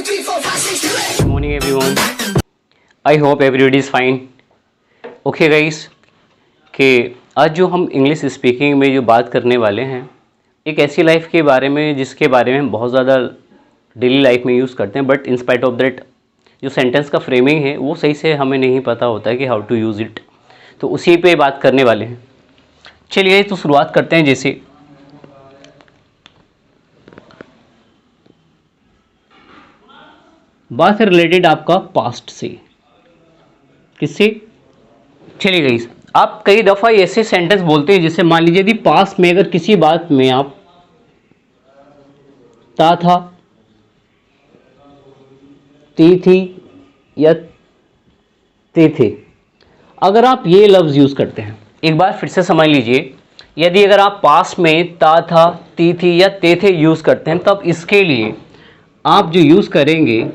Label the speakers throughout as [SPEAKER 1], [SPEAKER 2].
[SPEAKER 1] Good morning everyone. I hope everybody is fine. Okay guys, कि आज जो हम इंग्लिश स्पीकिंग में जो बात करने वाले हैं एक ऐसी लाइफ के बारे में जिसके बारे में हम बहुत ज़्यादा डेली लाइफ में यूज़ करते हैं, but in spite of that जो सेंटेंस का फ्रेमिंग है वो सही से हमें नहीं पता होता है कि हाउ टू यूज़ इट। तो उसी पे बात करने वाले हैं। चलिए तो शुरुआत करते हैं। जैसे बात है रिलेटेड आपका पास्ट से, किससे? चलिए गाइस, आप कई दफ़ा ऐसे सेंटेंस बोलते हैं जैसे मान लीजिए यदि पास्ट में अगर किसी बात में आप था, थी या थे, अगर आप ये लफ्ज़ यूज़ करते हैं, एक बार फिर से समझ लीजिए, यदि अगर आप पास्ट में था, थी या थे यूज़ करते हैं, तब इसके लिए आप जो यूज़ करेंगे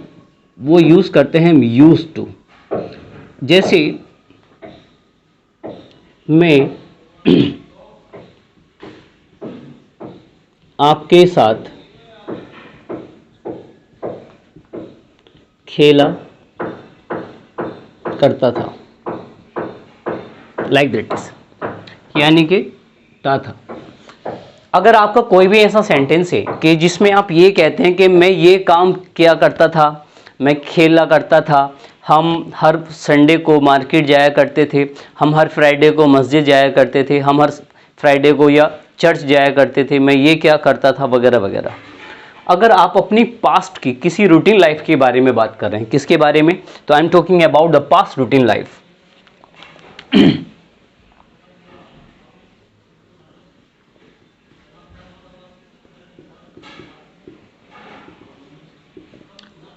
[SPEAKER 1] वो यूज़ करते हैं यूज़ टू। जैसे मैं आपके साथ खेला करता था, लाइक दैट इज, यानी कि था। अगर आपका कोई भी ऐसा सेंटेंस है कि जिसमें आप ये कहते हैं कि मैं ये काम किया करता था, मैं खेला करता था, हम हर संडे को मार्केट जाया करते थे, हम हर फ्राइडे को मस्जिद जाया करते थे, हम हर फ्राइडे को या चर्च जाया करते थे, मैं ये क्या करता था वगैरह वगैरह। अगर आप अपनी पास्ट की किसी रूटीन लाइफ के बारे में बात कर रहे हैं, किसके बारे में? तो I am talking about the past routine life.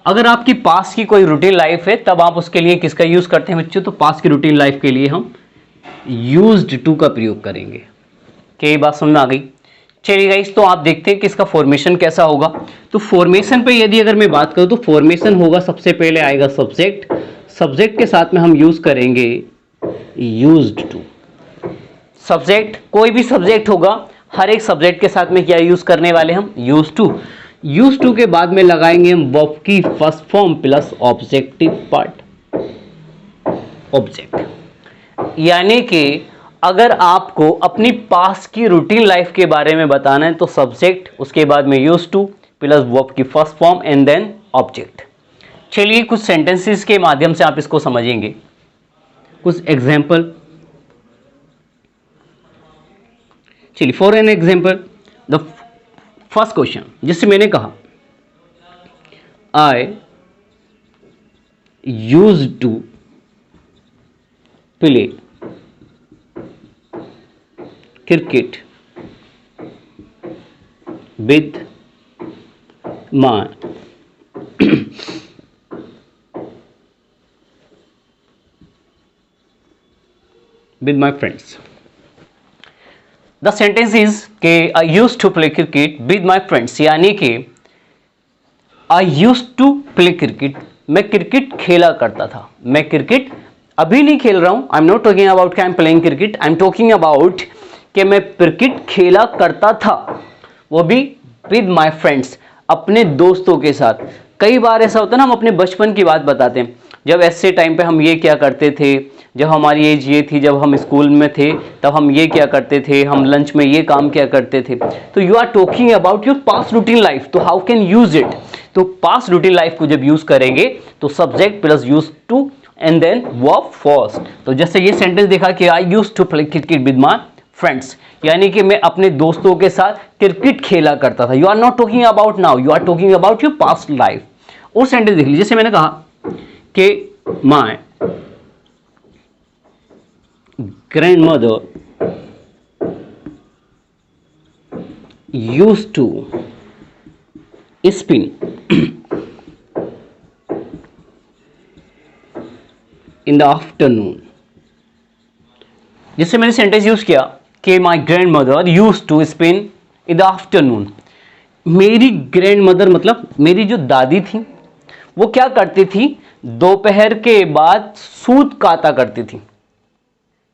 [SPEAKER 1] अगर आपकी पास्ट की कोई रूटीन लाइफ है तब आप उसके लिए किसका यूज़ करते हैं बच्चों? तो पास्ट की रूटीन लाइफ के लिए हम यूज्ड टू का प्रयोग करेंगे। क्या ये बात समझ में आ गई? चलिए गाइस, तो आप देखते हैं कि इसका फॉर्मेशन कैसा होगा। तो फॉर्मेशन पे यदि अगर मैं बात करूं तो फॉर्मेशन होगा, सबसे पहले आएगा सब्जेक्ट, सब्जेक्ट के साथ में हम यूज़ करेंगे यूज्ड टू। सब्जेक्ट, कोई भी सब्जेक्ट होगा, हर एक सब्जेक्ट के साथ में क्या यूज़ करने वाले हम? Used to. यूज टू के बाद में लगाएंगे हम वर्ब की first form plus objective part, object. यानी कि अगर आपको अपनी पास्ट की रूटीन लाइफ के बारे में बताना है तो सब्जेक्ट, उसके बाद में यूज टू प्लस वर्ब की first form and then object. चलिए कुछ सेंटेंसेस के माध्यम से आप इसको समझेंगे, कुछ एग्जाम्पल। चलिए for an example, the first question, जिससे मैंने कहा I use to play cricket with my friends. The sentence is के I use to play cricket with my friends, यानी कि I use to play cricket, मैं cricket खेला करता था। मैं क्रिकेट अभी नहीं खेल रहा हूं, I am not talking about I am playing cricket, I am talking about कि मैं क्रिकेट खेला करता था, वो भी विद माई फ्रेंड्स, अपने दोस्तों के साथ। कई बार ऐसा होता है ना, हम अपने बचपन की बात बताते हैं, जब ऐसे टाइम पे हम ये क्या करते थे, जब हमारी एज ये थी, जब हम स्कूल में थे तब हम ये क्या करते थे, हम लंच में ये काम क्या करते थे। तो you are talking about your past routine life, तो हाउ कैन यूज इट? तो पास्ट रूटीन लाइफ को जब यूज करेंगे तो subject plus use to and then verb first. तो जैसे ये सेंटेंस देखा कि I use to play cricket with my friends, यानी कि मैं अपने दोस्तों के साथ क्रिकेट खेला करता था। You are not talking about now, you are talking about your past life. और सेंटेंस देख लीजिए, जैसे मैंने कहा कि my grandmother used to spin in the afternoon। जिससे मैंने सेंटेंस यूज किया कि my grandmother use to spin in the afternoon. मेरी ग्रैंड मदर मतलब मेरी जो दादी थी वो क्या करती थी, दोपहर के बाद सूत काता करती थी।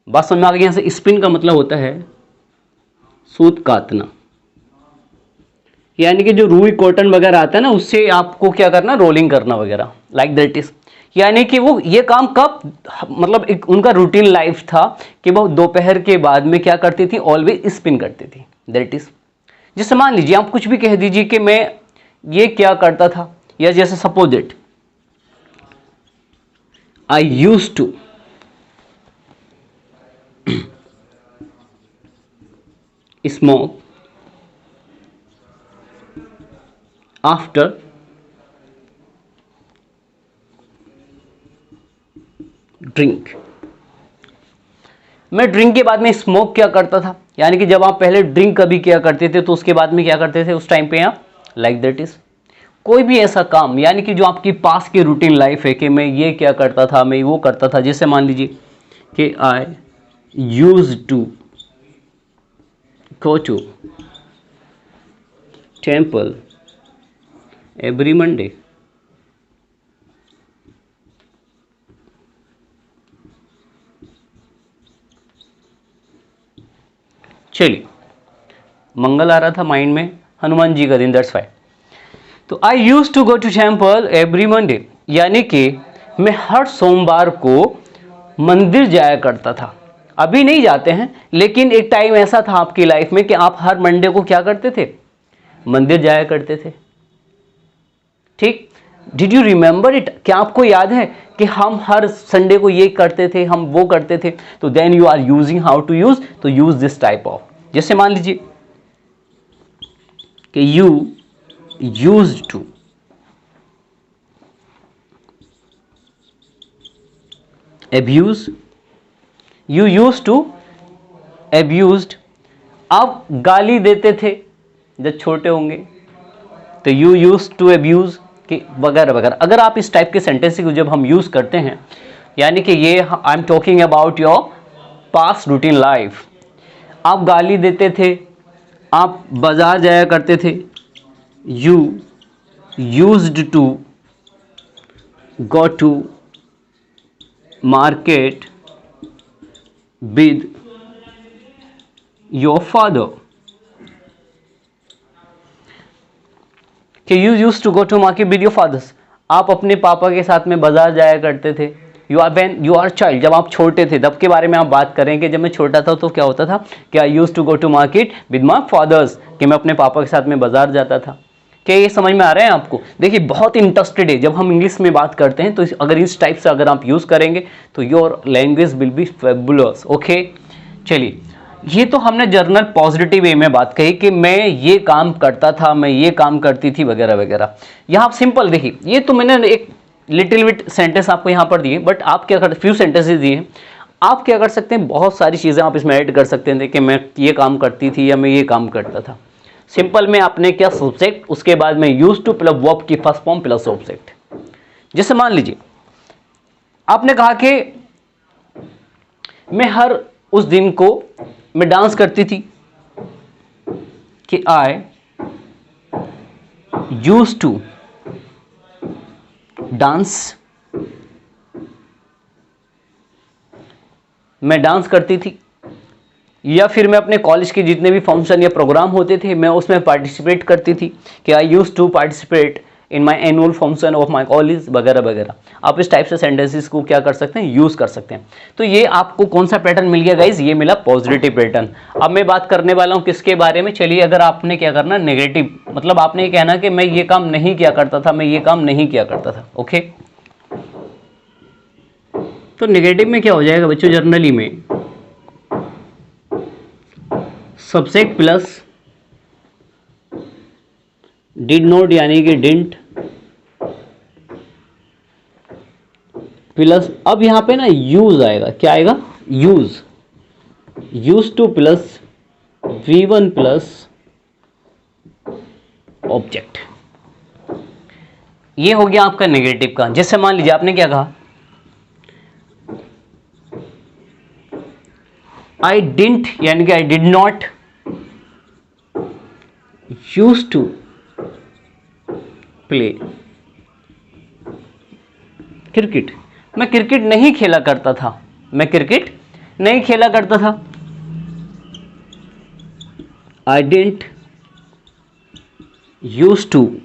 [SPEAKER 1] बात समझ में आ गई? यहां से स्पिन का मतलब होता है सूत कातना, यानी कि जो रुई कॉटन वगैरह आता है ना, उससे आपको क्या करना, रोलिंग करना वगैरह, लाइक दैट इज। यानी कि वो ये काम कब, मतलब एक उनका रूटीन लाइफ था कि वो दोपहर के बाद में क्या करती थी, ऑलवेज स्पिन करती थी, दैट इज। जैसे मान लीजिए आप कुछ भी कह दीजिए कि मैं ये क्या करता था, या जैसे suppose it I use to smoke after drink. मैं ड्रिंक के बाद में स्मोक क्या करता था, यानी कि जब आप पहले ड्रिंक कभी किया करते थे तो उसके बाद में क्या करते थे उस टाइम पे आप, लाइक दैट इज। कोई भी ऐसा काम, यानी कि जो आपकी पास की रूटीन लाइफ है कि मैं ये क्या करता था, मैं वो करता था। जैसे मान लीजिए कि I use to go to temple every Monday. चलिए, मंगल आ रहा था माइंड में, हनुमान जी का दिन, दैट्स वाई। तो I use to go to temple every Monday, यानी कि मैं हर सोमवार को मंदिर जाया करता था। अभी नहीं जाते हैं, लेकिन एक टाइम ऐसा था आपकी लाइफ में कि आप हर मंडे को क्या करते थे, मंदिर जाया करते थे। ठीक, डिड यू रिमेंबर इट, क्या आपको याद है कि हम हर संडे को ये करते थे, हम वो करते थे। तो then you are using how to use, तो यूज दिस टाइप ऑफ। जैसे मान लीजिए कि you use to abuse, you used to abused, आप गाली देते थे जब छोटे होंगे, तो you used to abuse कि वगैरह वगैरह। अगर आप इस टाइप के सेंटेंस को जब हम यूज करते हैं, यानी कि ये I am talking about your past routine life. आप गाली देते थे, आप बाजार जाया करते थे, you used to go to market with your father, कि you used to go to market with your fathers, आप अपने पापा के साथ में बाजार जाया करते थे। when you are child, जब आप छोटे थे तब के बारे में आप बात करेंगे। जब मैं छोटा था तो क्या होता था कि I used to go to market with my fathers, कि मैं अपने पापा के साथ में बाजार जाता था। क्या ये समझ में आ रहा है आपको? देखिए बहुत इंटरेस्टेड है जब हम इंग्लिश में बात करते हैं, तो अगर इस टाइप से अगर आप यूज़ करेंगे तो your language will be fabulous. Okay, चलिए, ये तो हमने जर्नल पॉजिटिव वे में बात कही कि मैं ये काम करता था, मैं ये काम करती थी वगैरह वगैरह। यहाँ आप सिंपल देखिए, ये तो मैंने एक लिटिल बिट सेंटेंस आपको यहाँ पर दिए, बट आप क्या कर, फ्यू सेंटेंसेस दिए हैं, आप क्या कर सकते हैं, बहुत सारी चीज़ें आप इसमें ऐड कर सकते हैं कि मैं ये काम करती थी या मैं ये काम करता था। सिंपल में आपने क्या, सब्जेक्ट, उसके बाद में यूज टू प्लस वर्ब की फर्स्ट फॉर्म प्लस ऑब्जेक्ट। जैसे मान लीजिए आपने कहा कि मैं हर उस दिन को मैं डांस करती थी, कि आई यूज टू डांस, मैं डांस करती थी। या फिर मैं अपने कॉलेज के जितने भी फंक्शन या प्रोग्राम होते थे मैं उसमें पार्टिसिपेट करती थी, कि I use to participate in my annual function of my college वगैरह वगैरह। आप इस टाइप से सेंटेंसेस को क्या कर सकते हैं, यूज कर सकते हैं। तो ये आपको कौन सा पैटर्न मिल गया गाइज, ये मिला पॉजिटिव पैटर्न। अब मैं बात करने वाला हूँ किसके बारे में, चलिए, अगर आपने क्या करना, नेगेटिव, मतलब आपने ये कहना कि मैं ये काम नहीं किया करता था, मैं ये काम नहीं किया करता था। ओके, तो नेगेटिव में क्या हो जाएगा बच्चों, जर्नली में सब्जेक्ट प्लस डिड नॉट यानी कि डिडंट प्लस, अब यहां पे ना यूज आएगा, क्या आएगा, use, use to plus V1 plus object. ये हो गया आपका नेगेटिव का। जैसे मान लीजिए आपने क्या कहा, आई डिडंट यानी कि I did not use to play cricket, मैं क्रिकेट नहीं खेला करता था, मैं क्रिकेट नहीं खेला करता था। I didn't used to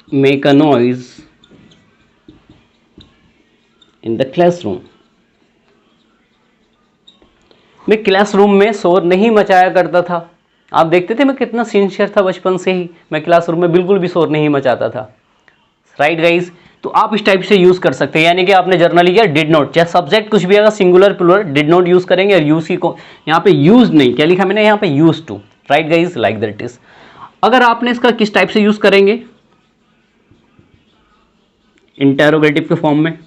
[SPEAKER 1] make a noise in the classroom. मैं क्लासरूम में शोर नहीं मचाया करता था। आप देखते थे मैं कितना सिंसियर था बचपन से ही, मैं क्लासरूम में बिल्कुल भी शोर नहीं मचाता था। राइट गाइज, तो आप इस टाइप से यूज कर सकते हैं, यानी कि आपने जर्नली किया डिड नॉट, चाहे सब्जेक्ट कुछ भी अगर singular plural did not use करेंगे और यूज ही को यहाँ पे यूज नहीं, क्या लिखा मैंने यहाँ पे use to. Right guys, like that is. अगर आपने इसका किस टाइप से यूज करेंगे, इंटेरोगेटिव के फॉर्म में,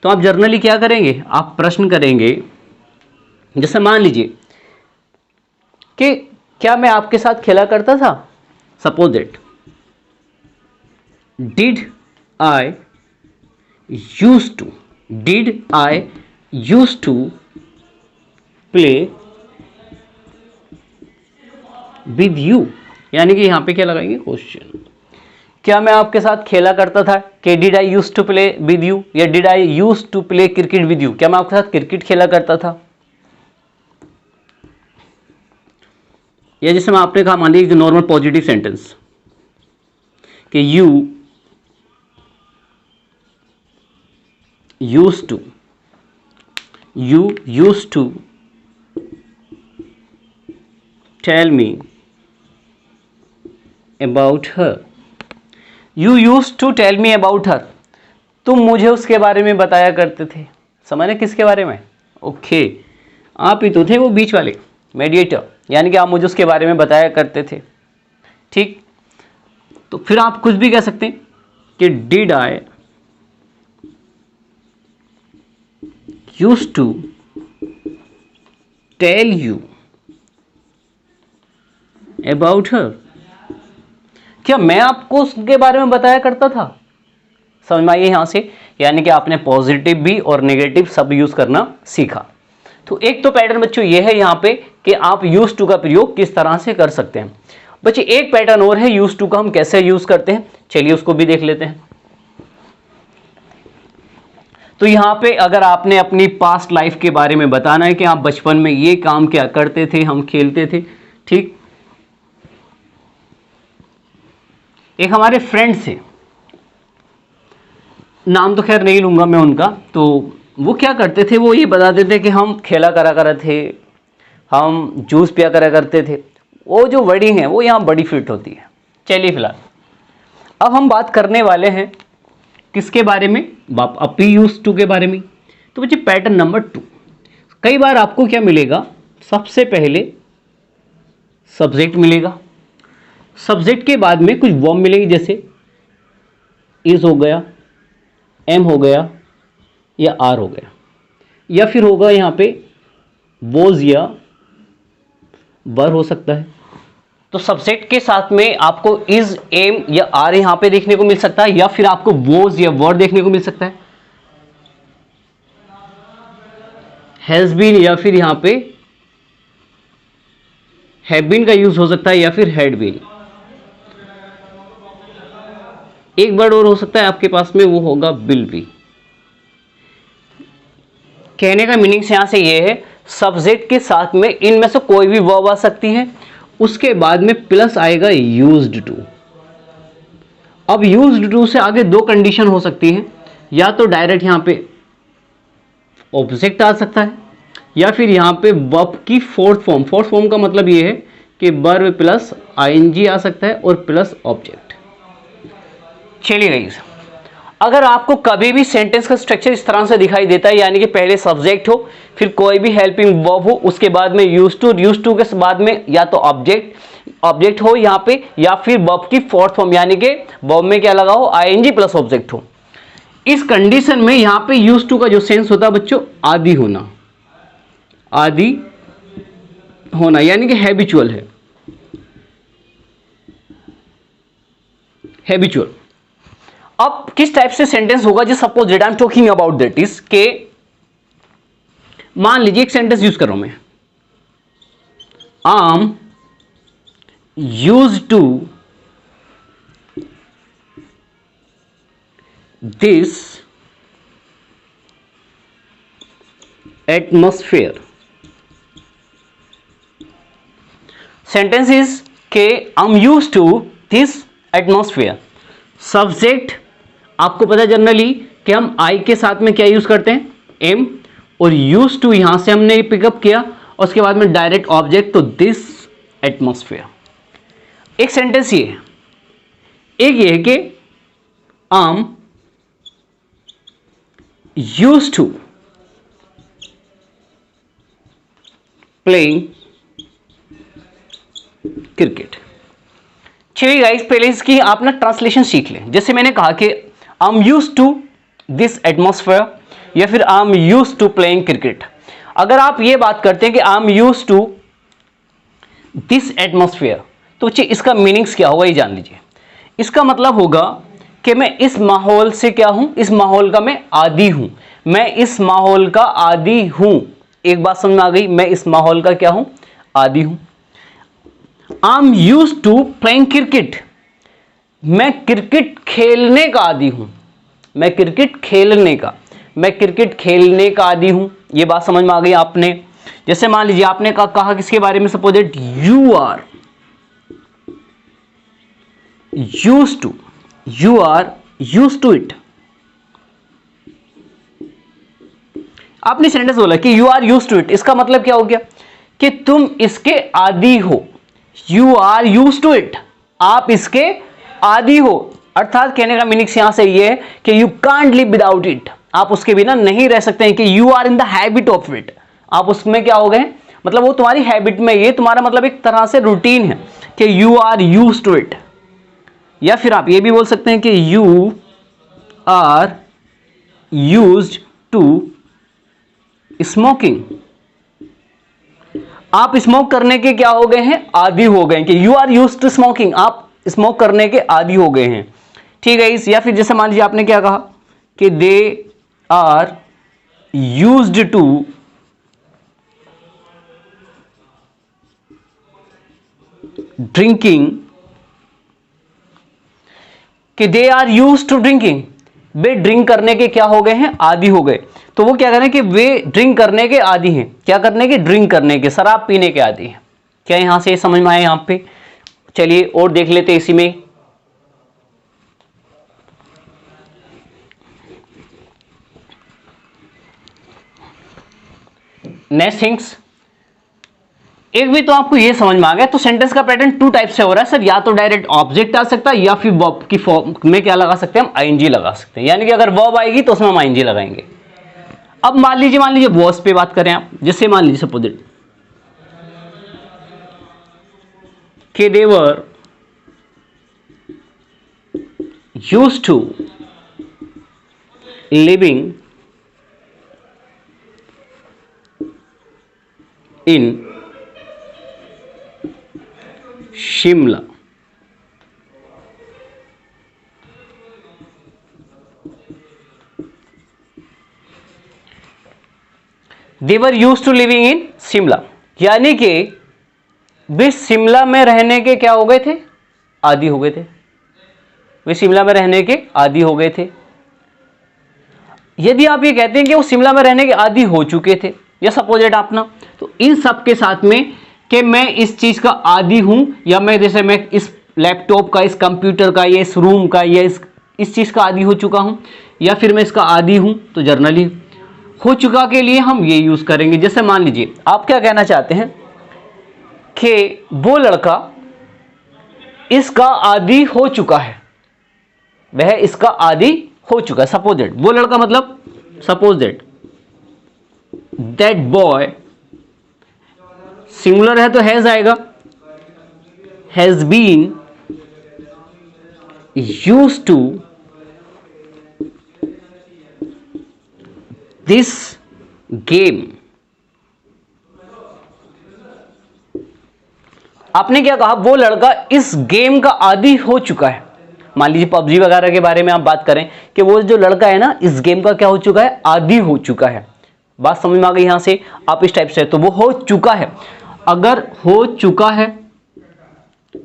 [SPEAKER 1] तो आप जर्नली क्या करेंगे, आप प्रश्न करेंगे। जैसे मान लीजिए कि क्या मैं आपके साथ खेला करता था, suppose that did I use to play with you, यानी कि यहां पे क्या लगाएंगे, क्वेश्चन। क्या मैं आपके साथ खेला करता था, कि did I use to play with you, या did I use to play cricket with you, क्या मैं आपके साथ क्रिकेट खेला करता था। या जैसे मैं आपने कहा, मान लीजिए नॉर्मल पॉजिटिव सेंटेंस कि you use to tell me about her, you use to tell me about her, तुम मुझे उसके बारे में बताया करते थे। समझे किसके बारे में, ओके, आप ही तो थे वो बीच वाले मेडिएटर, यानी कि आप मुझे उसके बारे में बताया करते थे। ठीक, तो फिर आप कुछ भी कह सकते हैं कि did I use to tell you about her, क्या मैं आपको उसके बारे में बताया करता था। समझ में आइए यहां से, यानी कि आपने पॉजिटिव भी और नेगेटिव सब यूज करना सीखा। तो एक तो पैटर्न बच्चों ये है यहां पे कि आप यूज टू का प्रयोग किस तरह से कर सकते हैं। बच्चे एक पैटर्न और है यूज टू का, हम कैसे यूज करते हैं, चलिए उसको भी देख लेते हैं। तो यहां पे अगर आपने अपनी पास्ट लाइफ के बारे में बताना है कि आप बचपन में ये काम क्या करते थे, हम खेलते थे। ठीक, एक हमारे फ्रेंड थे, नाम तो खैर नहीं लूंगा मैं उनका, तो वो क्या करते थे, वो ये बताते थे कि हम खेला करा करते थे, हम जूस पिया करा करते थे। वो जो वर्डिंग है वो यहाँ बड़ी फिट होती है। चलिए फिलहाल अब हम बात करने वाले हैं किसके बारे में, अपी यूज टू के बारे में। तो बच्चे पैटर्न नंबर 2, कई बार आपको क्या मिलेगा, सबसे पहले सब्जेक्ट मिलेगा, सब्जेक्ट के बाद में कुछ वर्ब मिलेगी, जैसे इज हो गया, एम हो गया, या आर हो गया, या फिर होगा यहां पे वोज या वर हो सकता है। तो सब्जेक्ट के साथ में आपको इज, एम या आर यहां पे देखने को मिल सकता है, या फिर आपको वोज या वर देखने को मिल सकता है, हैज बीन, या फिर यहां पे हैव बीन का यूज हो सकता है, या फिर हैड बीन। एक वर्ड और हो सकता है आपके पास में, वो होगा विल बी। कहने का मीनिंग यहां से ये है, सब्जेक्ट के साथ में इनमें से कोई भी वर्ब आ सकती है, उसके बाद में प्लस आएगा यूज्ड टू। अब यूज्ड टू से आगे दो कंडीशन हो सकती है, या तो डायरेक्ट यहां पे ऑब्जेक्ट आ सकता है, या फिर यहां पे वर्ब की फोर्थ फॉर्म। फोर्थ फॉर्म का मतलब ये है कि वर्ब प्लस आईएनजी आ सकता है और प्लस ऑब्जेक्ट। चलिए गाइस, अगर आपको कभी भी सेंटेंस का स्ट्रक्चर इस तरह से दिखाई देता है, यानी कि पहले सब्जेक्ट हो, फिर कोई भी हेल्पिंग वर्ब हो, उसके बाद में यूज टू के बाद में या तो ऑब्जेक्ट हो यहां पे, या फिर वर्ब की फोर्थ फॉर्म, यानी कि वर्ब में क्या लगा हो, आईएनजी प्लस ऑब्जेक्ट हो। इस कंडीशन में यहां पे यूज टू का जो सेंस होता है बच्चों, आदि होना, यानी कि हैबिचुअल है, हैबिचुअल। अब किस टाइप से सेंटेंस होगा, जो suppose that I am talking about that is के, मान लीजिए एक सेंटेंस यूज कर रहा हूं मैं, I'm use to this atmosphere. Sentence is के I am used to this atmosphere. Subject आपको पता है जनरली कि हम आई के साथ में क्या यूज करते हैं, एम, और यूज टू यहां से हमने पिकअप किया और उसके बाद में डायरेक्ट ऑब्जेक्ट, तो दिस एटमॉस्फेयर। एक सेंटेंस ये है, एक ये है कि I am used to playing cricket. चलिए गाइस, पहले इसकी आप ना ट्रांसलेशन सीख लें। जैसे मैंने कहा कि I am used to this atmosphere या फिर I am used to playing cricket. अगर आप ये बात करते हैं कि I am used to this atmosphere, तो बच्चे इसका मीनिंग्स क्या होगा ये जान लीजिए। इसका मतलब होगा कि मैं इस माहौल से क्या हूं, इस माहौल का मैं आदी हूं, मैं इस माहौल का आदी हूं। एक बात समझ में आ गई, मैं इस माहौल का क्या हूं, आदी हूं। I am used to playing cricket, मैं क्रिकेट खेलने का आदी हूं, मैं क्रिकेट खेलने का आदी हूं। ये बात समझ में आ गई आपने। जैसे मान लीजिए आपने कहा किसके बारे में, suppose it you are used to it. आपने सेंटेंस बोला कि you are used to it, इसका मतलब क्या हो गया कि तुम इसके आदी हो। You are used to it, आप इसके आदी हो। अर्थात कहने का मीनिंग यहां से ये है कि you can't live without it, आप उसके बिना नहीं रह सकते हैं। कि you are in the habit of it, आप उसमें क्या हो गए, मतलब वो तुम्हारी हैबिट में, ये तुम्हारा मतलब एक तरह से रूटीन है कि you are used to it. या फिर आप ये भी बोल सकते हैं कि you are used to smoking, आप स्मोक करने के क्या हो गए हैं, आदी हो गए हैं। कि you are used to smoking, आप स्मोक करने के आदी हो गए हैं। ठीक है इस, या फिर जैसे मान लीजिए आपने क्या कहा कि they are used to drinking, कि they are used to drinking, वे ड्रिंक करने के क्या हो गए हैं, आदी हो गए। तो वो क्या करें कि वे ड्रिंक करने के आदी हैं। क्या करने के, ड्रिंक करने के, शराब पीने के आदी हैं। क्या यहां से समझ में आया यहां पे? चलिए और देख लेते इसी में। नेक्स्ट थिंग्स, एक भी तो आपको ये समझ में आ गया। तो सेंटेंस का पैटर्न टू टाइप से हो रहा है सर, या तो डायरेक्ट ऑब्जेक्ट आ सकता है या फिर वर्ब की फॉर्म में क्या लगा सकते हैं हम, आईएनजी लगा सकते हैं। यानी कि अगर वर्ब आएगी तो उसमें हम आईएनजी लगाएंगे। अब मान लीजिए वॉज पे बात करें आप। जैसे मान लीजिए सपोज इट कि they were used to living in Shimla. They were used to living in Shimla, यानी कि वे शिमला में रहने के क्या हो गए थे, आदी हो गए थे। वे शिमला में रहने के आदी हो गए थे। यदि आप ये कहते हैं कि वो शिमला में रहने के आदी हो चुके थे, या सपोज इट अपना, तो इन सब के साथ में कि मैं इस चीज का आदी हूं, या मैं जैसे मैं इस लैपटॉप का, इस कंप्यूटर का, या इस रूम का, या इस चीज का आदी हो चुका हूं, या फिर मैं इसका आदी हूं, तो जर्नली हो चुका के लिए हम ये यूज करेंगे। जैसे मान लीजिए आप क्या कहना चाहते हैं कि वो लड़का इसका आदी हो चुका है, वह इसका आदी हो चुका है। सपोज दैट, वो लड़का मतलब सपोज दैट बॉय, सिंगुलर है तो हैज आएगा, has been used to this game. आपने क्या कहा, वो लड़का इस गेम का आदी हो चुका है। मान लीजिए पबजी वगैरह के बारे में आप बात करें कि वो जो लड़का है ना, इस गेम का क्या हो चुका है, आदी हो चुका है। बात समझ में आ गई यहां से? आप इस टाइप से, तो वो हो चुका है। अगर हो चुका है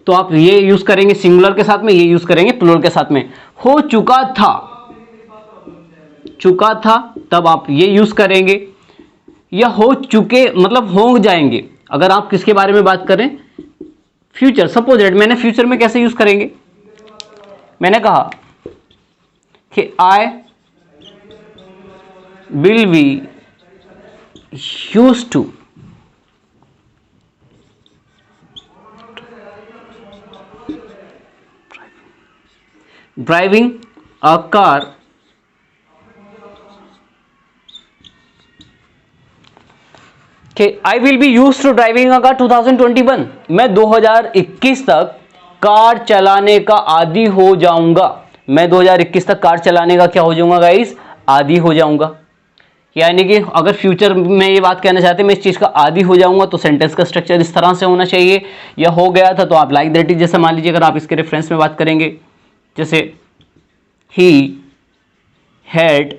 [SPEAKER 1] तो आप ये यूज करेंगे सिंगुलर के साथ में, ये यूज करेंगे प्लूरल के साथ में। हो चुका था तब आप ये यूज करेंगे, या हो चुके मतलब हो जाएंगे। अगर आप किसके बारे में बात करें, फ्यूचर, सपोज मैंने फ्यूचर में कैसे यूज करेंगे, मैंने कहा कि I will be use to driving a car कि I will be use to driving a car 2021, मैं 2021 तक कार चलाने का आदी हो जाऊंगा। मैं 2021 तक कार चलाने का क्या हो जाऊंगा गाइस, आदी हो जाऊंगा। यानी कि अगर फ्यूचर में ये बात कहना चाहते हैं मैं इस चीज का आदी हो जाऊंगा, तो सेंटेंस का स्ट्रक्चर इस तरह से होना चाहिए। या हो गया था तो आप लाइक दैट इज, जैसे मान लीजिए अगर आप इसके रेफरेंस में बात करेंगे, जैसे ही had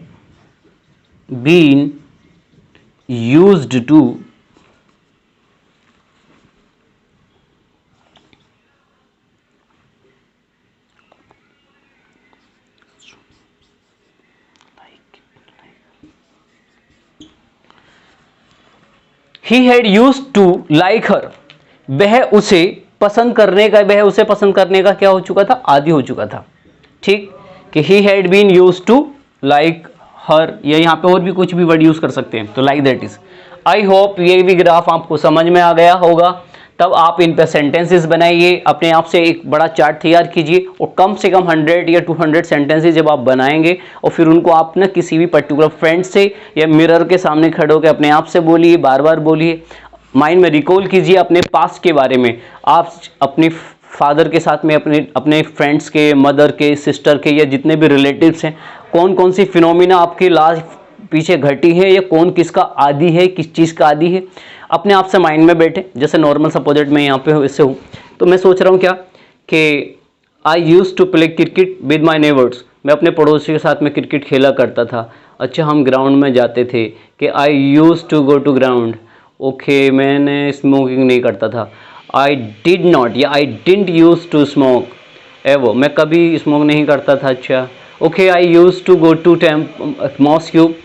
[SPEAKER 1] been used to He had used to like her, वह उसे पसंद करने का क्या हो चुका था, आदी हो चुका था। ठीक, कि he had been used to like her, या यहाँ पे और भी कुछ भी वर्ड यूज कर सकते हैं, तो like that is। I hope ये भी ग्राफ आपको समझ में आ गया होगा। तब आप इन पे सेंटेंसेस बनाइए, अपने आप से एक बड़ा चार्ट तैयार कीजिए और कम से कम 100 या 200 सेंटेंसेस जब आप बनाएंगे और फिर उनको आप ना किसी भी पर्टिकुलर फ्रेंड से या मिरर के सामने खड़े होकर अपने आप से बोलिए, बार बार बोलिए। माइंड में रिकॉल कीजिए अपने पास्ट के बारे में, आप अपनी फादर के साथ में अपने फ्रेंड्स के, मदर के, सिस्टर के या जितने भी रिलेटिव्स हैं, कौन कौन सी फिनोमिना आपकी लाइफ पीछे घटी है या कौन किसका आदी है, किस चीज़ का आदी है, अपने आप से माइंड में बैठे। जैसे नॉर्मल सपोजेट मैं यहाँ पे वैसे हूँ, तो मैं सोच रहा हूँ क्या कि I use to play cricket with my neighbours, मैं अपने पड़ोसी के साथ में क्रिकेट खेला करता था। अच्छा, हम ग्राउंड में जाते थे, कि I use to go to ground. Okay, मैंने स्मोकिंग नहीं करता था। आई डिड नॉट या I didn't use to smoke, एवो मैं कभी स्मोक नहीं करता था। अच्छा, okay, I use to go to mosque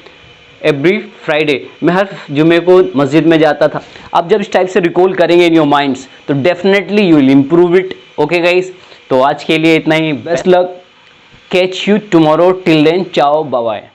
[SPEAKER 1] every Friday, मैं हर जुमे को मस्जिद में जाता था। आप जब इस टाइप से रिकॉल करेंगे इन योर माइंड्स तो definitely you will improve it. Okay guys, तो आज के लिए इतना ही। Best luck, catch you tomorrow, till then, ciao, bye bye.